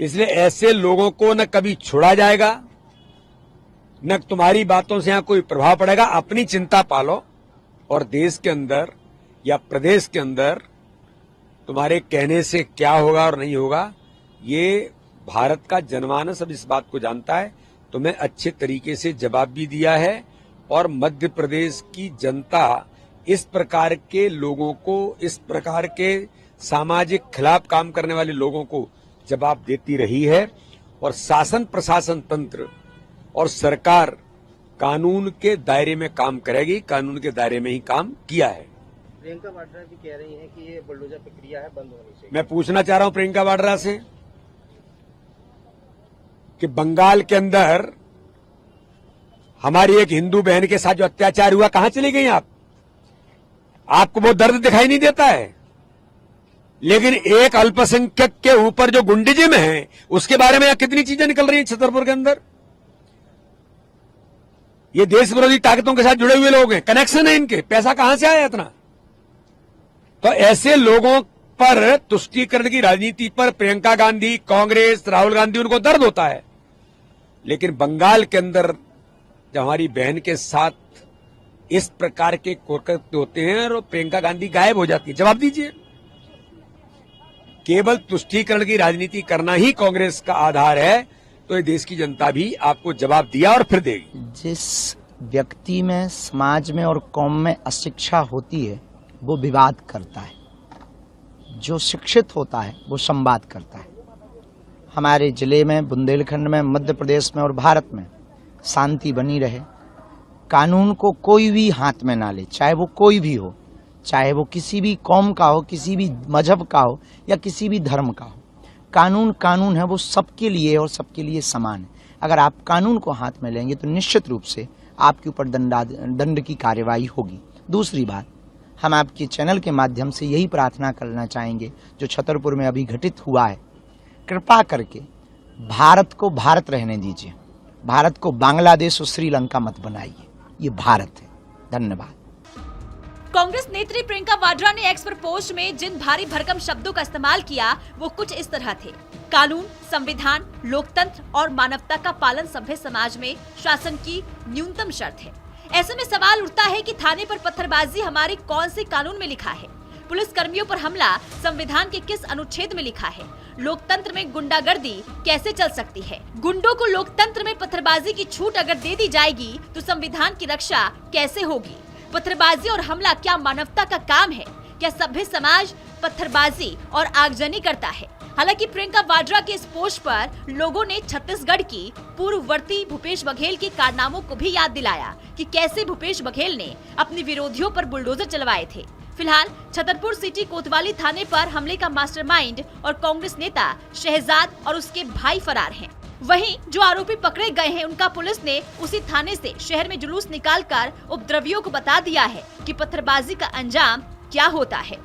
इसलिए ऐसे लोगों को न कभी छोड़ा जाएगा, न तुम्हारी बातों से यहां कोई प्रभाव पड़ेगा। अपनी चिंता पालो और देश के अंदर या प्रदेश के अंदर तुम्हारे कहने से क्या होगा और नहीं होगा, ये भारत का जनमानस अब इस बात को जानता है। तुम्हें अच्छे तरीके से जवाब भी दिया है और मध्य प्रदेश की जनता इस प्रकार के लोगों को, इस प्रकार के सामाजिक खिलाफ काम करने वाले लोगों को जवाब देती रही है। और शासन प्रशासन तंत्र और सरकार कानून के दायरे में काम करेगी, कानून के दायरे में ही काम किया है। प्रियंका वाड्रा भी कह रही हैं कि ये बुलडोजर प्रक्रिया है, बंद होनी चाहिए। मैं पूछना चाह रहा हूं प्रियंका वाड्रा से कि बंगाल के अंदर हमारी एक हिंदू बहन के साथ जो अत्याचार हुआ, कहां चली गई आप? आपको वो दर्द दिखाई नहीं देता है? लेकिन एक अल्पसंख्यक के ऊपर जो गुंडिज्म है, उसके बारे में यहां कितनी चीजें निकल रही हैं छतरपुर के अंदर। ये देश विरोधी ताकतों के साथ जुड़े हुए लोग हैं, कनेक्शन है इनके, पैसा कहां से आया इतना? तो ऐसे लोगों पर तुष्टीकरण की राजनीति पर प्रियंका गांधी, कांग्रेस, राहुल गांधी, उनको दर्द होता है। लेकिन बंगाल के अंदर जब हमारी बहन के साथ इस प्रकार के कोरकत होते हैं और प्रियंका गांधी गायब हो जाती है, जवाब दीजिए। केवल तुष्टीकरण की राजनीति करना ही कांग्रेस का आधार है, तो ये देश की जनता भी आपको जवाब दिया और फिर देगी। जिस व्यक्ति में, समाज में और कौम में अशिक्षा होती है वो विवाद करता है, जो शिक्षित होता है वो संवाद करता है। हमारे जिले में, बुंदेलखंड में, मध्य प्रदेश में और भारत में शांति बनी रहे, कानून को कोई भी हाथ में ना ले, चाहे वो कोई भी हो, चाहे वो किसी भी कौम का हो, किसी भी मजहब का हो या किसी भी धर्म का हो। कानून कानून है, वो सबके लिए और सबके लिए समान है। अगर आप कानून को हाथ में लेंगे तो निश्चित रूप से आपके ऊपर दंड की कार्यवाही होगी। दूसरी बात, हम आपके चैनल के माध्यम से यही प्रार्थना करना चाहेंगे, जो छतरपुर में अभी घटित हुआ है, कृपा करके भारत को भारत रहने दीजिए, भारत को बांग्लादेश और श्रीलंका मत बनाइए। ये भारत है। धन्यवाद। कांग्रेस नेत्री प्रियंका वाड्रा ने एक्स पर पोस्ट में जिन भारी भरकम शब्दों का इस्तेमाल किया वो कुछ इस तरह थे: कानून, संविधान, लोकतंत्र और मानवता का पालन सभ्य समाज में शासन की न्यूनतम शर्त है। ऐसे में सवाल उठता है कि थाने पर पत्थरबाजी हमारे कौन से कानून में लिखा है? पुलिस कर्मियों पर हमला संविधान के किस अनुच्छेद में लिखा है? लोकतंत्र में गुंडागर्दी कैसे चल सकती है? गुंडों को लोकतंत्र में पत्थरबाजी की छूट अगर दे दी जाएगी तो संविधान की रक्षा कैसे होगी? पत्थरबाजी और हमला क्या मानवता का काम है? क्या सभ्य समाज पत्थरबाजी और आगजनी करता है? हालांकि प्रियंका वाड्रा के इस पोस्ट पर लोगों ने छत्तीसगढ़ की पूर्ववर्ती भूपेश बघेल के कारनामों को भी याद दिलाया कि कैसे भूपेश बघेल ने अपने विरोधियों पर बुलडोजर चलवाए थे। फिलहाल छतरपुर सिटी कोतवाली थाने पर हमले का मास्टरमाइंड और कांग्रेस नेता शहजाद और उसके भाई फरार हैं। वहीं जो आरोपी पकड़े गए हैं उनका पुलिस ने उसी थाने से शहर में जुलूस निकालकर उपद्रवियों को बता दिया है कि पत्थरबाजी का अंजाम क्या होता है।